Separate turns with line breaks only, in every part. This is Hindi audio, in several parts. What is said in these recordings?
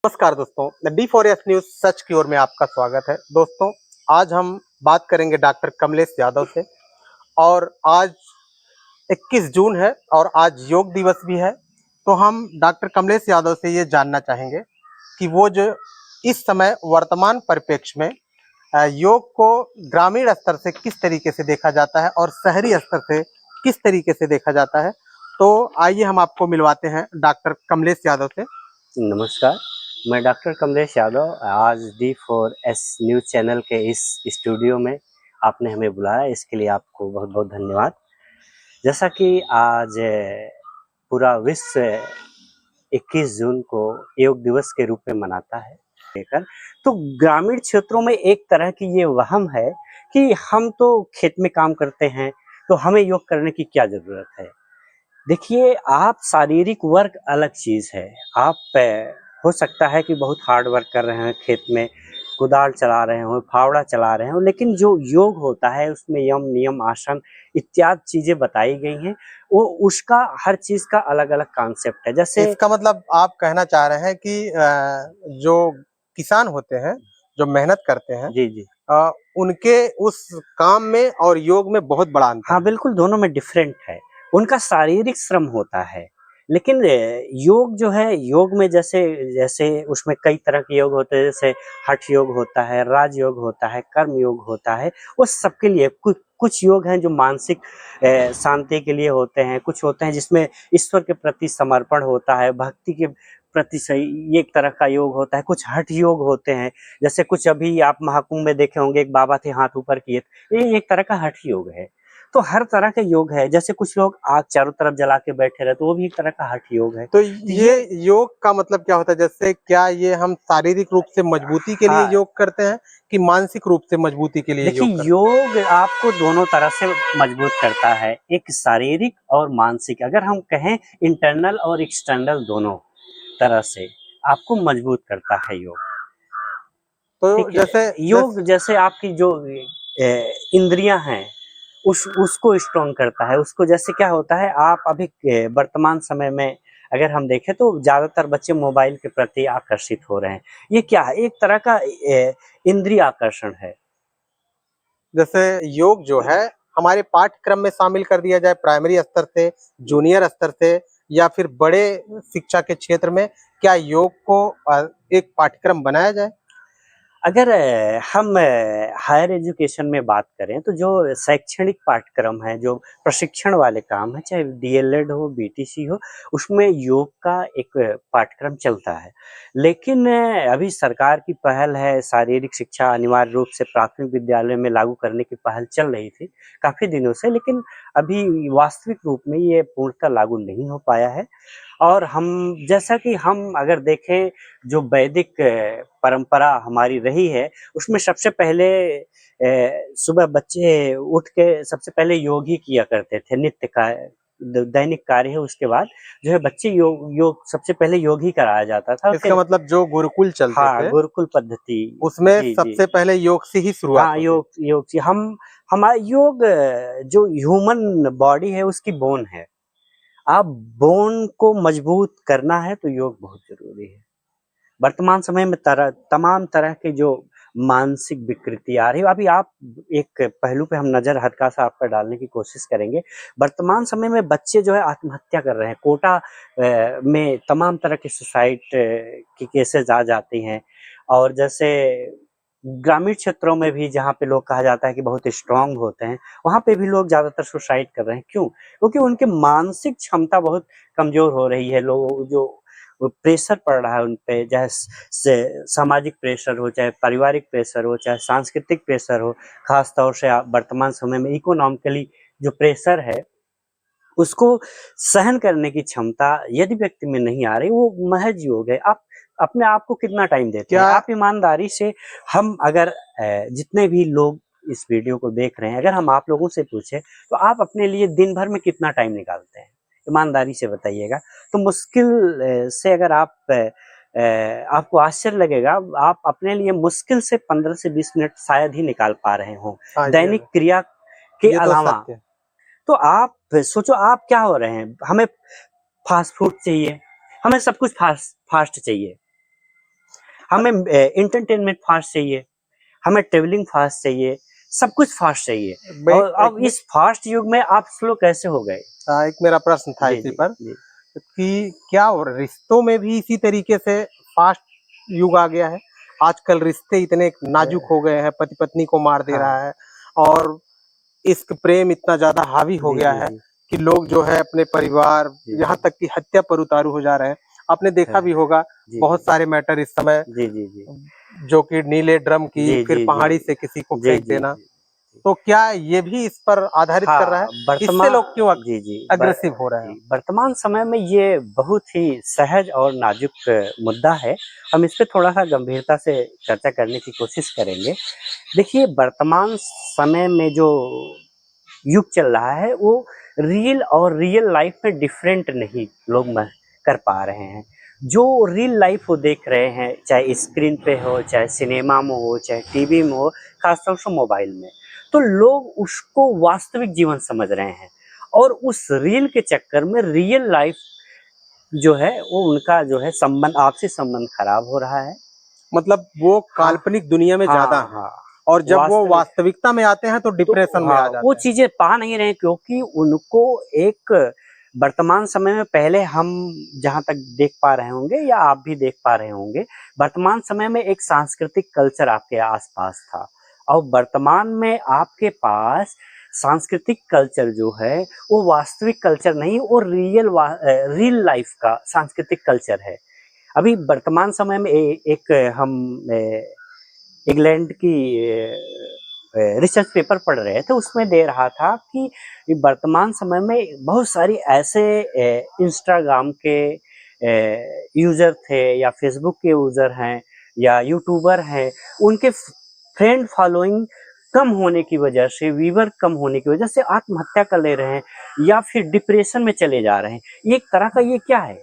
नमस्कार दोस्तों, D4S न्यूज सच की ओर में आपका स्वागत है। दोस्तों, आज हम बात करेंगे डॉक्टर कमलेश यादव से। और आज 21 जून है और आज योग दिवस भी है। तो हम डॉक्टर कमलेश यादव से ये जानना चाहेंगे कि वो जो इस समय वर्तमान परिप्रेक्ष्य में योग को ग्रामीण स्तर से किस तरीके से देखा जाता है और शहरी स्तर से किस तरीके से देखा जाता है। तो आइए हम आपको मिलवाते हैं डॉक्टर कमलेश यादव से।
नमस्कार, मैं डॉक्टर कमलेश यादव। आज D4S न्यूज़ चैनल के इस स्टूडियो में आपने हमें बुलाया, इसके लिए आपको बहुत बहुत धन्यवाद। जैसा कि आज पूरा विश्व 21 जून को योग दिवस के रूप में मनाता है लेकर, तो ग्रामीण क्षेत्रों में एक तरह की ये वहम है कि हम तो खेत में काम करते हैं, तो हमें योग करने की क्या ज़रूरत है। देखिए, आप शारीरिक वर्क अलग चीज़ है। आप हो सकता है कि बहुत हार्ड वर्क कर रहे हैं, खेत में कुदाल चला रहे हों, फावड़ा चला रहे हों, लेकिन जो योग होता है उसमें यम, नियम, आसन इत्यादि चीज़ें बताई गई हैं। वो उसका हर चीज़ का अलग-अलग कॉन्सेप्ट है। जैसे
इसका मतलब आप कहना चाह रहे हैं कि जो किसान होते हैं, जो मेहनत करते हैं,
जी, जी।
उनके उस काम में और योग में बहुत बड़ा अंतर
हाँ,
है।
बिल्कुल दोनों में डिफ़रेंट है। उनका शारीरिक श्रम होता है, लेकिन योग जो है, योग में जैसे जैसे उसमें कई तरह के योग होते हैं, जैसे हठ योग होता है, राजयोग होता है, कर्म योग होता है। वो सबके लिए कुछ योग हैं जो मानसिक शांति के लिए होते हैं, कुछ होते हैं जिसमें ईश्वर के प्रति समर्पण होता है, भक्ति के प्रति सही ये एक तरह का योग होता है। कुछ हठ योग होते हैं, जैसे कुछ अभी आप महाकुंभ में देखे होंगे, एक बाबा थे हाथ ऊपर किए, ये एक तरह का हठ योग है। तो हर तरह के योग है। जैसे कुछ लोग आग चारों तरफ जला के बैठे रहते, वो भी एक तरह का हठ योग है।
तो
तो
ये योग का मतलब क्या होता है? जैसे क्या ये हम शारीरिक रूप से मजबूती के लिए
हाँ,
योग करते हैं कि मानसिक रूप से मजबूती के लिए
देखिए,
योग करते
योग आपको दोनों तरह से मजबूत करता है, एक शारीरिक और मानसिक। अगर हम कहें इंटरनल और एक्सटर्नल दोनों तरह से आपको मजबूत करता है योग।
हैं? तो
ठीक है, योग जैसे आपकी जो इंद्रियां हैं उसको स्ट्रॉन्ग करता है। उसको जैसे क्या होता है, आप अभी वर्तमान समय में अगर हम देखें तो ज्यादातर बच्चे मोबाइल के प्रति आकर्षित हो रहे हैं। ये क्या है, एक तरह का इंद्रिय आकर्षण है।
जैसे योग जो है हमारे पाठ्यक्रम में शामिल कर दिया जाए, प्राइमरी स्तर से, जूनियर स्तर से या फिर बड़े शिक्षा के क्षेत्र में, क्या योग को एक पाठ्यक्रम बनाया जाए?
अगर हम हायर एजुकेशन में बात करें तो जो शैक्षणिक पाठ्यक्रम है, जो प्रशिक्षण वाले काम है, चाहे डीएलएड हो, बीटीसी हो, उसमें योग का एक पाठ्यक्रम चलता है। लेकिन अभी सरकार की पहल है, शारीरिक शिक्षा अनिवार्य रूप से प्राथमिक विद्यालय में लागू करने की पहल चल रही थी काफ़ी दिनों से, लेकिन अभी वास्तविक रूप में ये पूर्णतः लागू नहीं हो पाया है। और हम जैसा कि हम अगर देखें, जो वैदिक परंपरा हमारी रही है, उसमें सबसे पहले सुबह बच्चे उठ के सबसे पहले योग ही किया करते थे। नित्य का दैनिक कार्य है, उसके बाद जो है बच्चे योग योग सबसे पहले योग ही कराया जाता था।
इसका
फिर
मतलब जो गुरुकुल चलते
हाँ,
थे,
गुरुकुल पद्धति।
उसमें
जी, जी।
सबसे पहले योग से ही शुरुआत
हाँ,
होती है।
योग योग से हम हमारा योग जो ह्यूमन बॉडी है उसकी बोन है। आप बोन को मजबूत करना है तो योग बहुत ज़रूरी है। वर्तमान समय में तमाम तरह के जो मानसिक विकृति आ रही है, अभी आप एक पहलू पे हम नज़र हल्का-सा आपका डालने की कोशिश करेंगे। वर्तमान समय में बच्चे जो है आत्महत्या कर रहे हैं। कोटा में तमाम तरह के सुसाइड की केसेज़ आ जाती हैं। और जैसे ग्रामीण क्षेत्रों में भी, जहाँ पे लोग कहा जाता है कि बहुत स्ट्रॉन्ग होते हैं, वहाँ पे भी लोग ज़्यादातर सुसाइड कर रहे हैं। क्यों? क्योंकि उनकी मानसिक क्षमता बहुत कमज़ोर हो रही है। लोग जो वो प्रेशर पड़ रहा है उन पे, चाहे सामाजिक प्रेशर हो, चाहे पारिवारिक प्रेशर हो, चाहे सांस्कृतिक प्रेशर हो, खास तौर से वर्तमान समय में इकोनॉमिकली जो प्रेशर है, उसको सहन करने की क्षमता यदि व्यक्ति में नहीं आ रही, वो महज योग है। आप अपने आप को कितना टाइम देते हैं?
क्या
आप ईमानदारी से, हम अगर जितने भी लोग इस वीडियो को देख रहे हैं, अगर हम आप लोगों से पूछे तो आप अपने लिए दिन भर में कितना टाइम निकालते हैं? ईमानदारी से बताइएगा। तो मुश्किल से अगर आप आपको आश्चर्य लगेगा, आप अपने लिए मुश्किल से 15 से 20 मिनट शायद ही निकाल पा रहे हों,
हाँ,
दैनिक क्रिया के
ये तो
अलावा।
सत्य है।
तो आप सोचो आप क्या हो रहे हैं? हमें फास्ट फूड चाहिए, हमें सब कुछ फास्ट फास्ट चाहिए। हमें एंटरटेनमेंट फास्ट चाहिए, हमें ट्रेवलिंग फास्ट चाहिए, सब कुछ फास्ट चाहिए। और अब इस फास्ट युग में आप स्लो कैसे हो गए?
एक मेरा प्रश्न था
जी
इसी
जी
पर
जी
कि क्या रिश्तों में भी इसी तरीके से फास्ट युग आ गया है? आजकल रिश्ते इतने नाजुक हो गए हैं, पति पत्नी को मार दे
हाँ
रहा है और इश्क प्रेम इतना ज्यादा हावी हो
जी
गया
जी
है
जी
कि लोग जो है अपने परिवार
जी
यहाँ
जी
तक कि हत्या पर उतारू हो जा रहे हैं। आपने देखा
हाँ,
भी होगा
जी
बहुत सारे मैटर इस समय,
जी जी जी
जो कि नीले ड्रम की,
जी
फिर
जी जी
पहाड़ी से किसी को
जी
फेंक
जी
देना।
जी
तो क्या ये भी इस पर आधारित कर रहा है?
हाँ,
इससे लोग क्यों
जी जी
अग्रेसिव हो रहे हैं?
वर्तमान समय में ये बहुत ही सहज और नाजुक मुद्दा है। हम इस पे थोड़ा सा गंभीरता से चर्चा करने की कोशिश करेंगे। देखिए, वर्तमान समय में जो युग चल रहा है वो रियल और रियल लाइफ में डिफरेंट नहीं लोग कर पा रहे हैं। जो रियल लाइफ वो देख रहे हैं, चाहे स्क्रीन पे हो, चाहे सिनेमा में हो, चाहे टीवी में हो, खासतौर से मोबाइल में, तो लोग उसको वास्तविक जीवन समझ रहे हैं और उस रील के चक्कर में रियल लाइफ जो है वो उनका जो है संबंध, आपसी संबंध खराब हो रहा है।
मतलब वो
हाँ
काल्पनिक दुनिया में ज्यादा
हाँ
है
हाँ,
और जब वो
वास्तविक
वास्तविकता में आते हैं तो
तो
डिप्रेशन में
हाँ,
आ
वो
जाते हैं।
चीजें पा नहीं रहे क्योंकि उनको एक वर्तमान समय में, पहले हम जहाँ तक देख पा रहे होंगे या आप भी देख पा रहे होंगे, वर्तमान समय में एक सांस्कृतिक कल्चर आपके आसपास था और वर्तमान में आपके पास सांस्कृतिक कल्चर जो है वो वास्तविक कल्चर नहीं, वो रियल लाइफ का सांस्कृतिक कल्चर है। अभी वर्तमान समय में एक हम इंग्लैंड की रिसर्च पेपर पढ़ रहे थे, उसमें दे रहा था कि वर्तमान समय में बहुत सारी ऐसे इंस्टाग्राम के यूजर थे या फेसबुक के यूजर हैं या यूट्यूबर हैं, उनके फ्रेंड फॉलोइंग कम होने की वजह से, व्यूवर कम होने की वजह से आत्महत्या कर ले रहे हैं या फिर डिप्रेशन में चले जा रहे हैं। ये एक तरह का ये क्या है,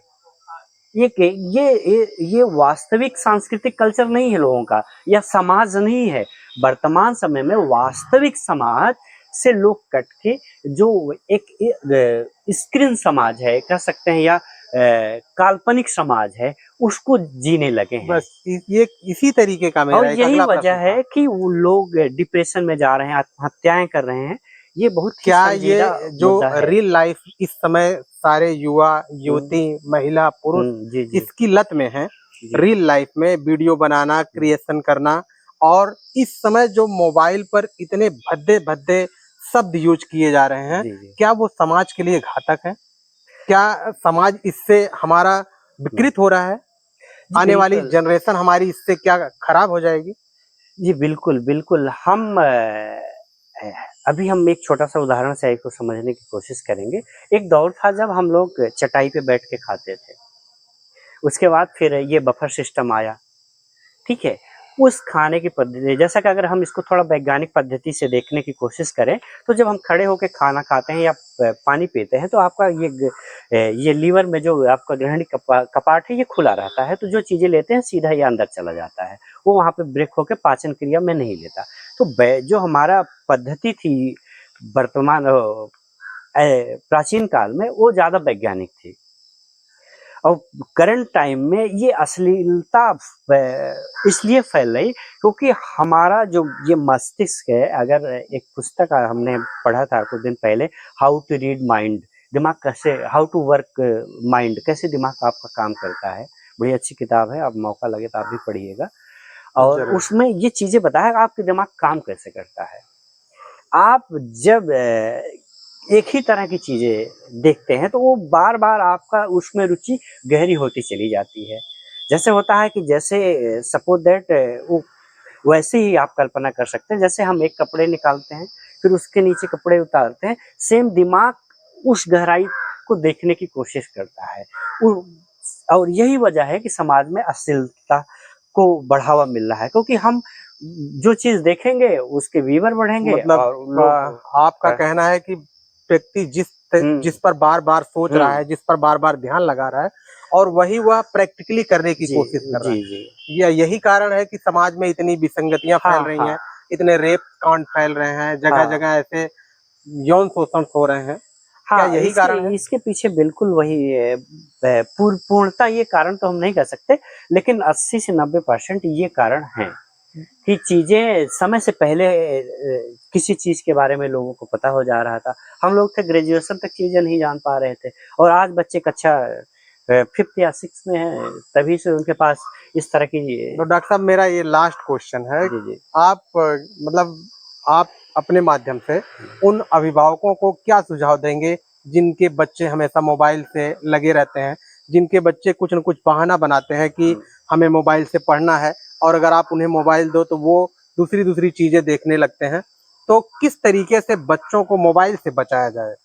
ये वास्तविक सांस्कृतिक कल्चर नहीं है लोगों का, या समाज नहीं है। वर्तमान समय में वास्तविक समाज से लोग कट के जो एक स्क्रीन समाज है कह सकते हैं, या काल्पनिक समाज है, उसको जीने लगे हैं।
बस ये इसी तरीके का
और
मेरा एक
यही
अगला
वजह
प्रश्न था।
है कि वो लोग डिप्रेशन में जा रहे हैं, आत्महत्याएं कर रहे हैं। ये बहुत ही
क्या
संजीदा
ये जो
मुद्दा है।
रियल लाइफ इस समय सारे युवा, युवती, महिला, पुरुष
जी जी
इसकी लत में है?
जी
रियल लाइफ में वीडियो बनाना, क्रिएशन करना, और इस समय जो मोबाइल पर इतने भद्दे-भद्दे शब्द यूज़ किए जा रहे हैं,
जी जी
क्या वो समाज के लिए घातक है? क्या समाज इससे हमारा विकृत हो रहा है?
जी
आने वाली
बिल्कुल
जनरेशन हमारी इससे क्या खराब हो जाएगी?
जी, बिल्कुल, बिल्कुल। अ, अभी हम एक छोटा-सा उदाहरण से इसको समझने की कोशिश करेंगे। एक दौर था जब हम लोग चटाई पे बैठ के खाते थे। उसके बाद फिर ये बफर सिस्टम आया, ठीक है? उस खाने की पद्धति, जैसा कि अगर हम इसको थोड़ा वैज्ञानिक पद्धति से देखने की कोशिश करें, तो जब हम खड़े होके खाना खाते हैं या पानी पीते हैं, तो आपका ये लीवर में जो आपका ग्रहणी कपाट है, ये खुला रहता है, तो जो चीज़ें लेते हैं सीधा ये अंदर चला जाता है। वो वहाँ पे ब्रेक होके पाचन क्रिया में नहीं लेता। तो जो हमारा पद्धति थी वर्तमान प्राचीन काल में, वो ज़्यादा वैज्ञानिक थी। और करंट टाइम में ये अश्लीलता इसलिए फैल रही क्योंकि हमारा जो ये मस्तिष्क है, अगर एक पुस्तक हमने पढ़ा था कुछ दिन पहले, हाउ टू रीड माइंड, दिमाग कैसे, हाउ टू वर्क माइंड, कैसे दिमाग आपका काम करता है, बड़ी अच्छी किताब है, अब मौका लगे तो आप भी पढ़िएगा। और
ज़रूर।
उसमें ये चीजें बताया कि आपके दिमाग काम कैसे करता है। आप जब एक ही तरह की चीजें देखते हैं तो वो बार बार आपका उसमें रुचि गहरी होती चली जाती है। जैसे होता है कि जैसे सपोज दैट वो वैसे ही आप कल्पना कर सकते हैं, जैसे हम एक कपड़े निकालते हैं फिर उसके नीचे कपड़े उतारते हैं, सेम दिमाग उस गहराई को देखने की कोशिश करता है। और यही वजह है कि समाज में अश्लीलता को बढ़ावा मिल रहा है, क्योंकि हम जो चीज देखेंगे उसके व्यूवर बढ़ेंगे
मतलब
और लोग
आपका कहना है कि व्यक्ति जिस
हम्म
पर बार-बार सोच रहा
हम्म
है, जिस पर बार-बार ध्यान लगा रहा है और वही वह प्रैक्टिकली करने की
जी
कोशिश कर रहा
जी
है।
जी
यही कारण है कि समाज में इतनी विसंगतियाँ
हाँ
फैल रही
हाँ
हैं, इतने रेप कांड फैल रहे हैं,
हाँ
जगह-जगह ऐसे यौन शोषण हो रहे हैं। क्या
हाँ,
यही कारण है?
इसके पीछे बिल्कुल वही पूर्णता ये कारण तो हम नहीं कह सकते, लेकिन 80 से 90% ये कारण है कि चीजें समय से पहले किसी चीज के बारे में लोगों को पता हो जा रहा था। हम लोग थे ग्रेजुएशन तक चीजें नहीं जान पा रहे थे, और आज बच्चे कक्षा 5th या 6th में हैं, तभी से उनके पास इस तरह की।
तो डॉक्टर साहब, मेरा ये लास्ट क्वेश्चन है,
जी जी।
आप मतलब आप अपने माध्यम से उन अभिभावकों को क्या सुझाव देंगे जिनके बच्चे हमेशा मोबाइल से लगे रहते हैं, जिनके बच्चे कुछ न कुछ बहाना बनाते हैं कि हमें मोबाइल से पढ़ना है, और अगर आप उन्हें मोबाइल दो तो वो दूसरी दूसरी चीजें देखने लगते हैं, तो किस तरीके से बच्चों को मोबाइल से बचाया जाए?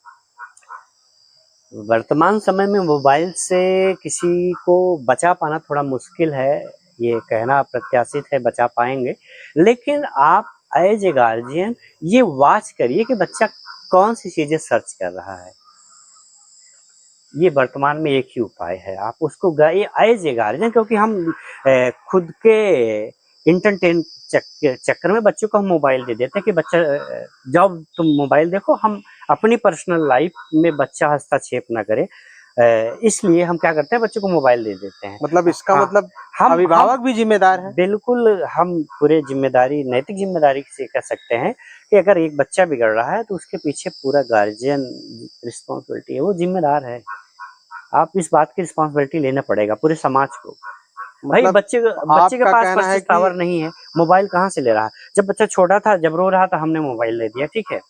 वर्तमान समय में मोबाइल से किसी को बचा पाना थोड़ा मुश्किल है, ये कहना प्रत्याशित है बचा पाएंगे, लेकिन आप एज ए गार्जियन ये वॉच करिए कि बच्चा कौन सी चीजें सर्च कर रहा है। ये वर्तमान में एक ही उपाय है, आप उसको एज ए गार्जियन, क्योंकि हम खुद के इंटरटेन चक्कर में बच्चों को हम मोबाइल दे देते हैं कि बच्चा जब तुम मोबाइल देखो, हम अपनी पर्सनल लाइफ में बच्चा हस्तक्षेप ना करे, इसलिए हम क्या करते हैं, बच्चों को मोबाइल दे देते हैं।
मतलब इसका
हाँ,
मतलब
हम
अभिभावक भी जिम्मेदार है?
बिल्कुल हम पूरे जिम्मेदारी, नैतिक जिम्मेदारी से कह सकते हैं कि अगर एक बच्चा बिगड़ रहा है तो उसके पीछे पूरा गार्जियन रिस्पॉन्सिबिलिटी है, वो जिम्मेदार है। आप इस बात की रिस्पॉन्सिबिलिटी लेना पड़ेगा पूरे समाज को। भाई
मतलब
बच्चे के
आपका
पास
कहना है
परचेज
कि
पावर नहीं है, मोबाइल कहाँ से ले रहा है? जब बच्चा छोटा था, जब रो रहा था, हमने मोबाइल दे दिया, ठीक है।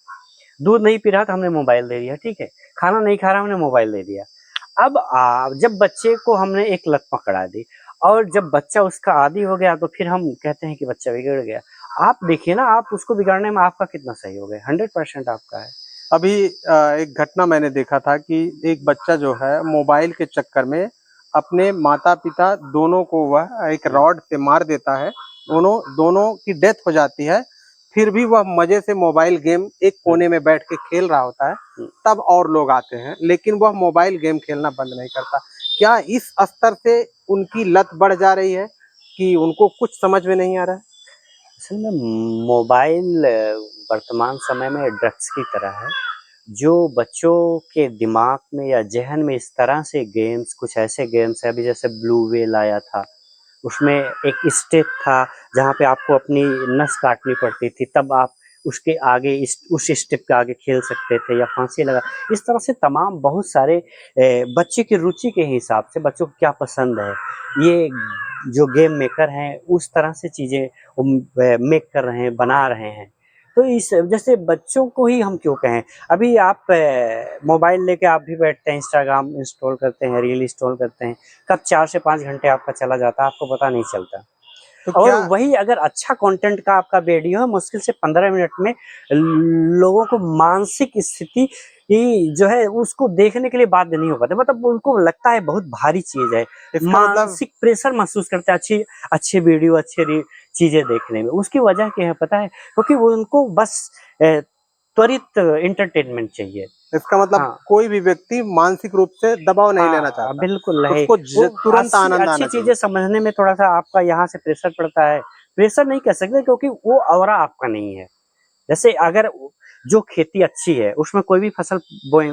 दूध नहीं पी रहा था, हमने मोबाइल दे दिया, ठीक है। खाना नहीं खा रहा, हमने मोबाइल दे दिया। अब जब बच्चे को हमने एक लत पकड़ा दी, और जब बच्चा उसका आदी हो गया, तो फिर हम कहते हैं कि बच्चा बिगड़ गया। आप देखिए ना, आप उसको बिगाड़ने में आपका कितना सहयोग है? 100% आपका है।
अभी एक घटना मैंने देखा था कि एक बच्चा जो है मोबाइल के चक्कर में अपने माता-पिता दोनों को वह एक रॉड से मार देता है। दोनों दोनों की डेथ हो जाती है। फिर भी वह मज़े से मोबाइल गेम एक कोने में बैठ के खेल रहा होता है। तब और लोग आते हैं, लेकिन वह मोबाइल गेम खेलना बंद नहीं करता। क्या इस स्तर से उनकी लत बढ़ जा रही है कि उनको कुछ समझ में नहीं आ रहा है?
असल में मोबाइल वर्तमान समय में ड्रग्स की तरह है, जो बच्चों के दिमाग में या ज़हन में इस तरह से गेम्स, कुछ ऐसे गेम्स हैं, अभी जैसे ब्लू व्हेल आया था, उसमें एक स्टेप था जहाँ पे आपको अपनी नस काटनी पड़ती थी, तब आप उसके आगे उस स्टेप के आगे खेल सकते थे, या फांसी लगा। इस तरह से तमाम बहुत सारे बच्चे की रुचि के हिसाब से बच्चों को क्या पसंद है, ये जो गेम मेकर हैं उस तरह से चीज़ें मेक कर रहे हैं, बना रहे हैं। तो इस जैसे बच्चों को ही हम क्यों कहें, अभी आप मोबाइल लेके आप भी बैठते हैं, इंस्टाग्राम इंस्टॉल करते हैं, रील इंस्टॉल करते हैं, कब 4 से 5 घंटे आपका चला जाता है, आपको पता नहीं चलता।
तो
और
क्या
वही अगर अच्छा कंटेंट का आपका वीडियो है, मुश्किल से 15 मिनट में लोगों को मानसिक स्थिति जो है उसको देखने के लिए बाध्य नहीं हो पाते, मतलब उनको लगता है बहुत भारी चीज है,
इसका मतलब
मानसिक प्रेशर महसूस करते हैं अच्छी अच्छे वीडियो, अच्छे चीजें देखने में। उसकी वजह क्या है पता है? क्योंकि वो उनको बस त्वरित एंटरटेनमेंट चाहिए।
इसका मतलब
हाँ
कोई भी व्यक्ति मानसिक रूप से दबाव नहीं लेना
हाँ,
चाहता।
बिल्कुल है।
उसको
वो
तुरंत
अच्छी
आनंद
अच्छी
आना चाहिए।
चीज़ें समझने में थोड़ा-सा आपका यहाँ से प्रेशर पड़ता है। प्रेशर नहीं कह सकते, क्योंकि वो ऑरा आपका नहीं है। जैसे अगर जो खेती अच्छी है, उसमें कोई भी फसल बोए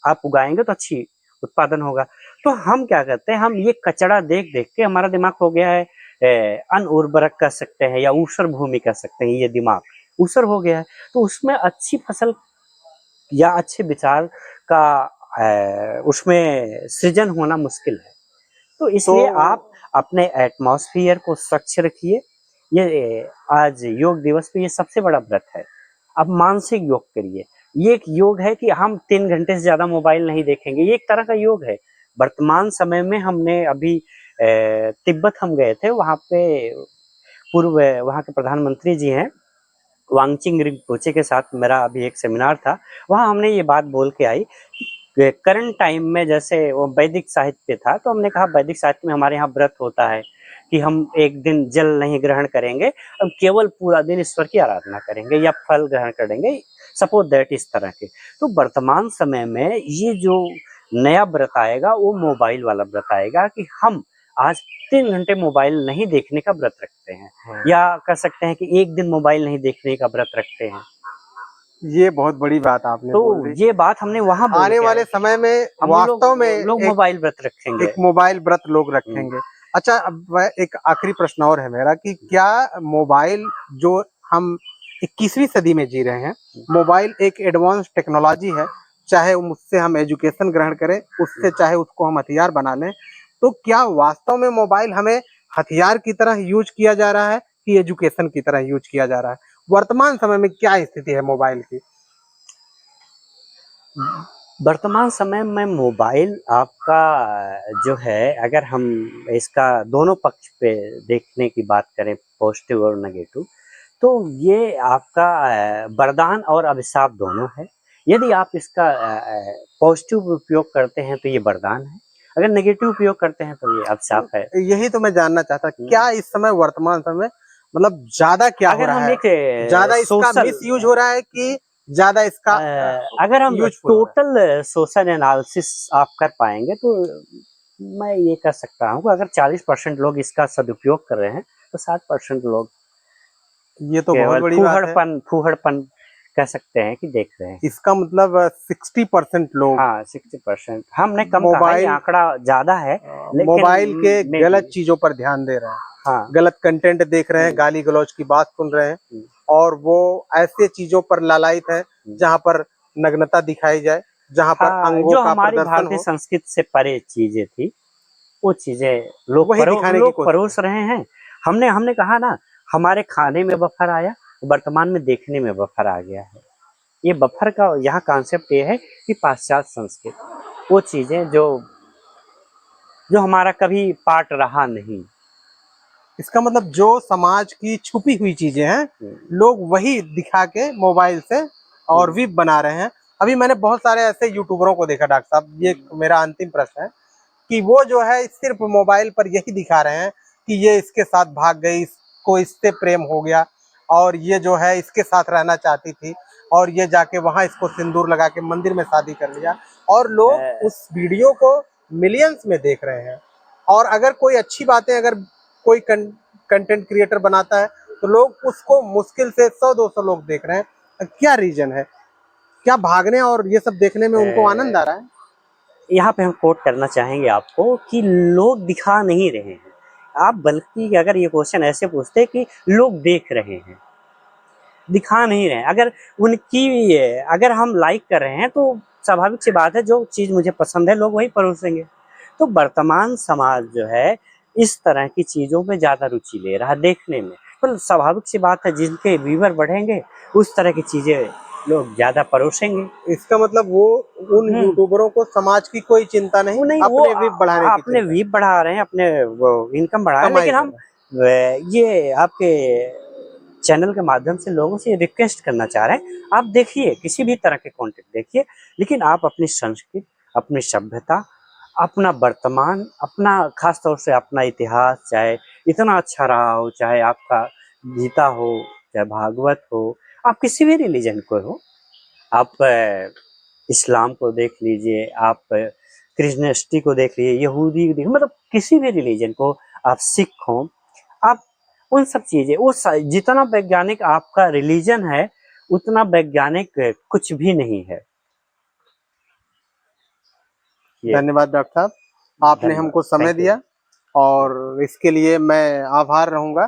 आप उगाएँगे तो अच्छी उत्पादन होगा। तो हम क्या करते हैं, हम ये कचरा देख-देख के हमारा दिमाग हो गया है अनउर्वरक कह सकते हैं, या ऊसर भूमि कह सकते हैं, ये दिमाग ऊसर हो गया है। तो उसमें अच्छी फसल या अच्छे विचार का उसमें सृजन होना मुश्किल है। तो
तो
इसलिए आप अपने एटमॉस्फेयर को स्वच्छ रखिए। ये आज योग दिवस पे ये सबसे बड़ा व्रत है। आप मानसिक योग करिए। ये एक योग है कि हम 3 घंटे से ज़्यादा मोबाइल नहीं देखेंगे, ये एक तरह का योग है। वर्तमान समय में हमने अभी तिब्बत हम गए थे, वहाँ पे पूर्व वहाँ के प्रधानमंत्री जी हैं, वांगचिंग रिम्पोचे के साथ मेरा अभी एक सेमिनार था। वहाँ हमने ये बात बोल के आई कि करंट टाइम में जैसे वो वैदिक साहित्य था, तो हमने कहा वैदिक साहित्य में हमारे यहाँ व्रत होता है कि हम एक दिन जल नहीं ग्रहण करेंगे, हम केवल पूरा दिन ईश्वर की आराधना करेंगे या फल ग्रहण करेंगे, सपोज दैट इस तरह के। तो वर्तमान समय में ये जो नया व्रत आएगा वो मोबाइल वाला व्रत आएगा कि हम आज 3 घंटे मोबाइल नहीं देखने का व्रत रखते हैं, या कह सकते हैं कि एक दिन मोबाइल नहीं देखने का व्रत रखते हैं।
ये बहुत बड़ी बात आपने बोल
तो
दी।
ये बात हमने वहां बोल
आने
के
वाले
आए।
समय में
हम
वास्तव में
लोग
एक
मोबाइल व्रत रखेंगे।
एक मोबाइल व्रत लोग
हम्म,
रखेंगे। अच्छा, अब वह एक आखिरी प्रश्न और है मेरा कि क्या मोबाइल जो हम 21वीं सदी में जी रहे हैं, मोबाइल एक एडवांस टेक्नोलॉजी है, चाहे उससे हम एजुकेशन ग्रहण करें, उससे चाहे उसको हम हथियार बना लें, तो क्या वास्तव में मोबाइल हमें हथियार की तरह यूज किया जा रहा है कि एजुकेशन की तरह यूज किया जा रहा है? वर्तमान समय में क्या स्थिति है मोबाइल की?
वर्तमान समय में मोबाइल आपका जो है, अगर हम इसका दोनों पक्ष पे देखने की बात करें, पॉजिटिव और नेगेटिव, तो ये आपका वरदान और अभिशाप दोनों है। यदि आप इसका पॉजिटिव उपयोग करते हैं तो ये वरदान है, अगर नेगेटिव उपयोग करते हैं तो ये अभिशाप है।
यही तो मैं जानना चाहता, क्या इस समय वर्तमान समय मतलब ज्यादा क्या हो
अगर
रहा
हम
है?
एक
ज्यादा इसका
सोशल
मिस यूज हो रहा है कि ज्यादा इसका
अगर हम
यूजफुल हो रहा
टोटल सोशल एनालिसिस आप कर पाएंगे तो मैं ये कह सकता हूँ कि अगर 40% लोग इसका सदुपयोग कर रहे हैं तो 60% लोग
है? ये तो बहुत
केवल
बड़ी बात है।
फूहड़पन कह सकते हैं कि देख रहे हैं।
इसका मतलब 60% लोग
हाँ, 60%। हमने कम कहा, ये
मोबाइल
आंकड़ा ज्यादा है, लेकिन
मोबाइल के
मे
गलत
बी।
चीजों पर ध्यान दे रहे हैं,
हाँ।
गलत कंटेंट देख रहे हैं, गाली गलौज की बात सुन रहे हैं, और वो ऐसे चीजों पर लालायित है जहां पर नग्नता दिखाई जाए, जहां पर
हाँ,
अंगों
जो
का
हमारी
प्रदर्शन
भारतीय
हो,
संस्कृति से परे चीजें थी, वो चीजें
वही दिखाने की
लोग
कोशिश
परोस रहे हैं। हमने हमने कहा ना, हमारे खाने में बफर आया, वर्तमान में देखने में बफर आ गया है। ये बफर का यहाँ कॉन्सेप्ट ये है कि पाश्चात्य संस्कृति, वो चीजें जो जो हमारा कभी पार्ट रहा नहीं।
इसका मतलब जो समाज की छुपी हुई चीजें हैं, लोग वही दिखा के मोबाइल से और भी बना रहे हैं। अभी मैंने बहुत सारे ऐसे यूट्यूबरों को देखा डॉक्टर साहब, ये मेरा अंतिम प्रश्न है कि वो जो है सिर्फ मोबाइल पर यही दिखा रहे हैं कि ये इसके साथ भाग गई, इसको इससे प्रेम हो गया, और ये जो है इसके साथ रहना चाहती थी, और ये जाके वहां इसको सिंदूर लगा के मंदिर में शादी कर लिया, और लोग उस वीडियो को मिलियंस में देख रहे हैं। और अगर कोई अच्छी बातें, अगर कोई कंटेंट क्रिएटर बनाता है तो लोग उसको मुश्किल से 100-200 लोग देख रहे हैं। क्या रीजन है? क्या भागने और ये सब देखने में उनको आनंद आ रहा है?
यहाँ पे हम कोट करना चाहेंगे आपको कि लोग दिखा नहीं रहे हैं। आप बल्कि अगर ये क्वेश्चन ऐसे पूछते कि लोग देख रहे हैं, दिखा नहीं रहे हैं। अगर हम लाइक कर रहे हैं तो स्वाभाविक सी बात है, जो चीज़ मुझे पसंद है लोग वही परोसेंगे। तो वर्तमान समाज जो है इस तरह की चीज़ों में ज़्यादा रुचि ले रहा है देखने में। तो स्वाभाविक सी बात है, जिनके व्यूअर बढ़ेंगे उस तरह की चीज़ें लोग ज़्यादा परोसेंगे।
इसका मतलब वो उन यूट्यूबरों को समाज की कोई चिंता नहीं,
वो नहीं, वो
अपने व्यू बढ़ाने की
अपने
चिंता है,
व्यूज बढ़ा रहे हैं, अपने वो इनकम बढ़ा रहे हैं।
कमाई
लेकिन
कर
हम
रहे हैं।
ये आपके चैनल के माध्यम से लोगों से रिक्वेस्ट करना चाह रहे हैं, आप देखिए किसी भी तरह के कंटेंट देखिए, लेकिन आप अपनी संस्कृति, अपनी सभ्यता, अपना वर्तमान, अपना खास तौर से अपना इतिहास, चाहे इतना अच्छा रहा हो, चाहे आपका गीता हो, चाहे भागवत हो, आप किसी भी रिलीजन को हो, आप इस्लाम को देख लीजिए, आप क्रिश्चियनिटी को देख लीजिए, यहूदी को देखिए, मतलब किसी भी रिलीजन को, आप सिख हो, आप उन सब चीजें, वो जितना वैज्ञानिक आपका रिलीजन है उतना वैज्ञानिक कुछ भी नहीं है। ये
धन्यवाद डॉक्टर साहब, आपने
धन्यवाद,
हमको समय
थैंक यू।
दिया, और इसके लिए मैं आभार रहूंगा।